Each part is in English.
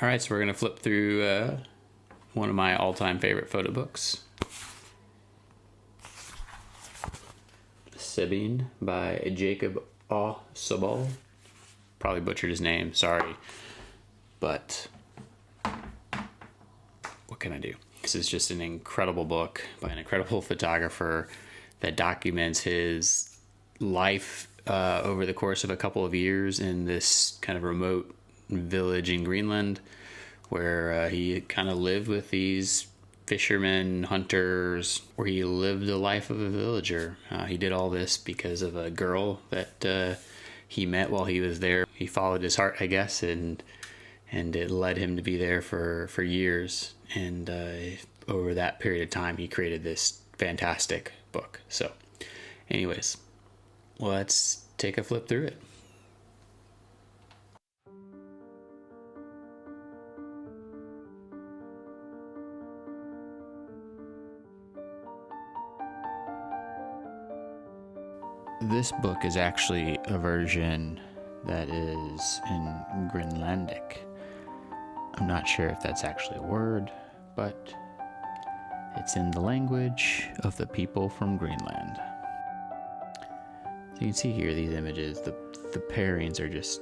All right, so we're going to flip through one of my all-time favorite photo books. Sabine by Jacob Aue Sobol. Probably butchered his name, sorry. But what can I do? This is just an incredible book by an incredible photographer that documents his life over the course of a couple of years in this kind of remote village in Greenland, where he kind of lived with these fishermen, hunters, where he lived the life of a villager. He did all this because of a girl that he met while he was there. He followed his heart, I guess, and it led him to be there for years. And over that period of time, he created this fantastic book. So, anyways, let's take a flip through it. This book is actually a version that is in Greenlandic. I'm not sure if that's actually a word, but it's in the language of the people from Greenland. So you can see here these images, the pairings are just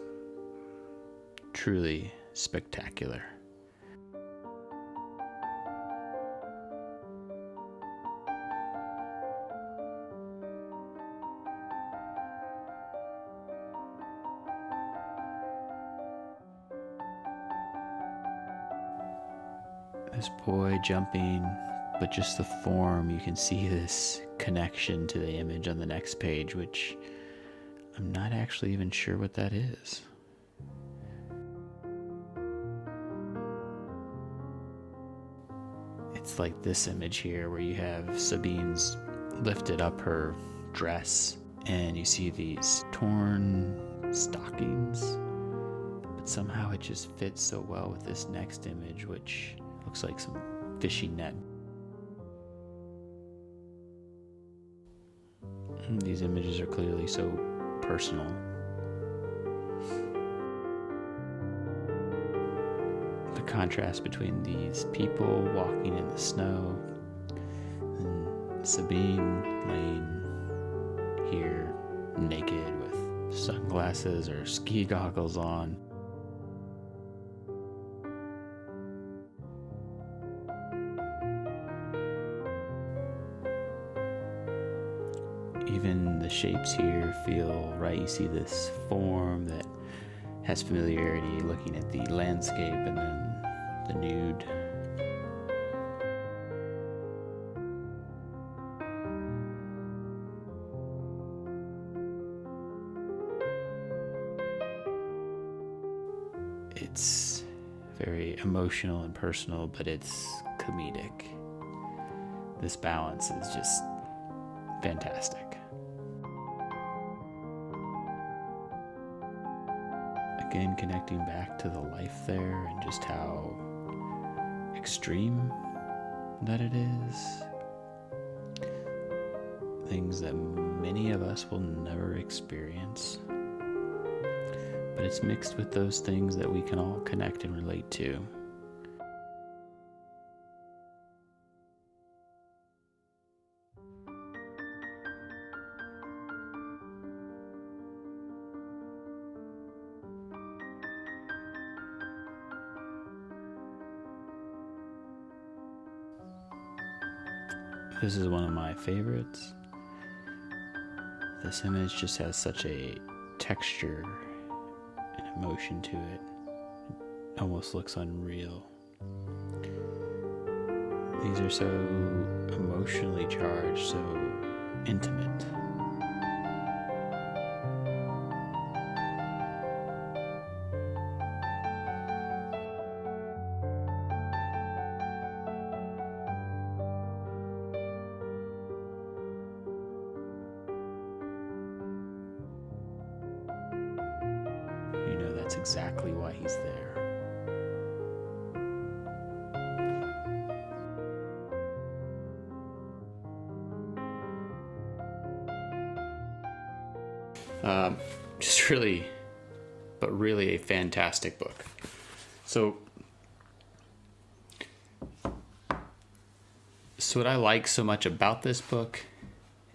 truly spectacular. This boy jumping, but just the form, you can see this connection to the image on the next page, which I'm not actually even sure what that is. It's like this image here where you have Sabine's lifted up her dress and you see these torn stockings, but somehow it just fits so well with this next image, which looks like some fishing net. These images are clearly so personal. The contrast between these people walking in the snow and Sabine laying here naked with sunglasses or ski goggles on. Even the shapes here feel right. You see this form that has familiarity looking at the landscape and then the nude. It's very emotional and personal, but it's comedic. This balance is just fantastic. Again, connecting back to the life there and just how extreme that it is. Things that many of us will never experience. But it's mixed with those things that we can all connect and relate to. This is one of my favorites. This image just has such a texture and emotion to it. It almost looks unreal. These are so emotionally charged, so intimate. You know that's exactly why he's there. Just really, but really a fantastic book. So So what I like so much about this book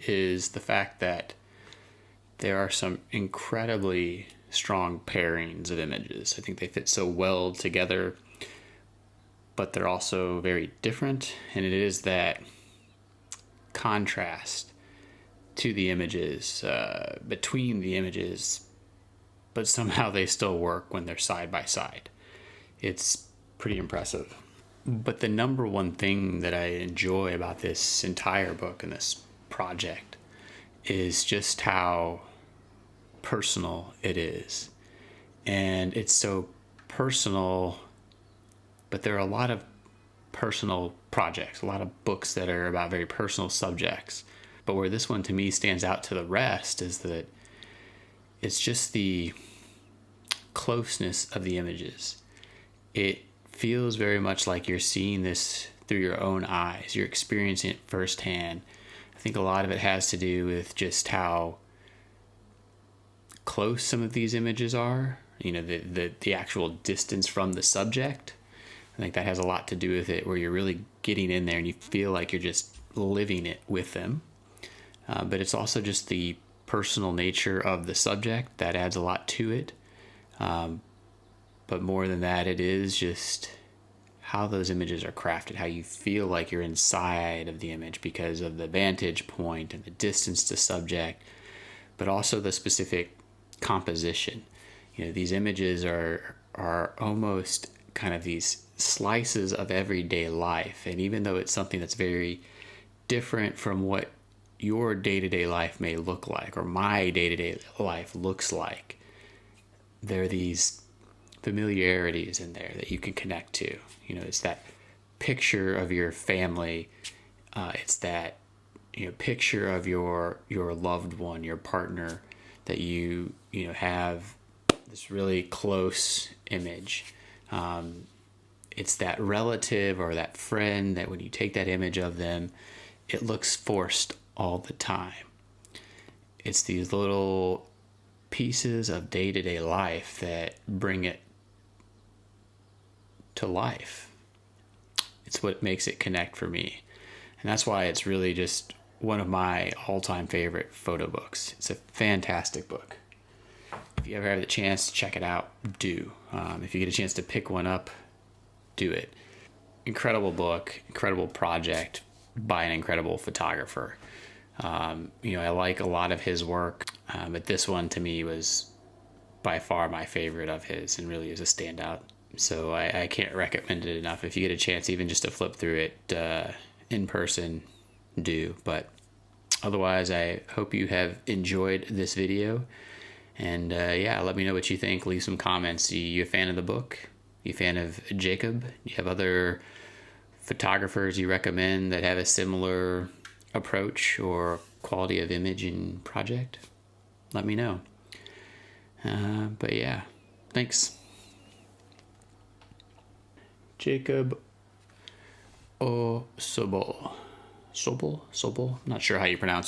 is the fact that there are some incredibly strong pairings of images. I think they fit so well together, but they're also very different. And it is that contrast to the images, between the images, but somehow they still work when they're side by side. It's pretty impressive. But the number one thing that I enjoy about this entire book and this project is just how personal it is. And it's so personal, but there are a lot of personal projects, a lot of books that are about very personal subjects. But where this one to me stands out to the rest is that it's just the closeness of the images. It feels very much like you're seeing this through your own eyes. You're experiencing it firsthand. I think a lot of it has to do with just how close some of these images are, the actual distance from the subject. I think that has a lot to do with it, where you're really getting in there and you feel like you're just living it with them. But it's also just the personal nature of the subject that adds a lot to it. But more than that, it is just how those images are crafted, how you feel like you're inside of the image because of the vantage point and the distance to subject, but also the specific composition. These images are almost kind of these slices of everyday life. And even though it's something that's very different from what your day-to-day life may look like, or my day-to-day life looks like, there are these familiarities in there that you can connect to. It's that picture of your family. It's that picture of your loved one, your partner, that you have this really close image. It's that relative or that friend that when you take that image of them, it looks forced all the time. It's these little pieces of day-to-day life that bring it to life. It's what makes it connect for me. And that's why it's really just one of my all-time favorite photo books. It's a fantastic book. If you ever have the chance to check it out, do. If you get a chance to pick one up, do it. Incredible book, incredible project by an incredible photographer. I like a lot of his work, but this one to me was by far my favorite of his and really is a standout. So I can't recommend it enough. If you get a chance even just to flip through it in person, do. But otherwise, I hope you have enjoyed this video. And let me know what you think. Leave some comments. You a fan of the book? You a fan of Jacob? Do you have other photographers you recommend that have a similar approach or quality of image and project? Let me know. Thanks. Jacob Aue Sobol. Sobol? Not sure how you pronounce it.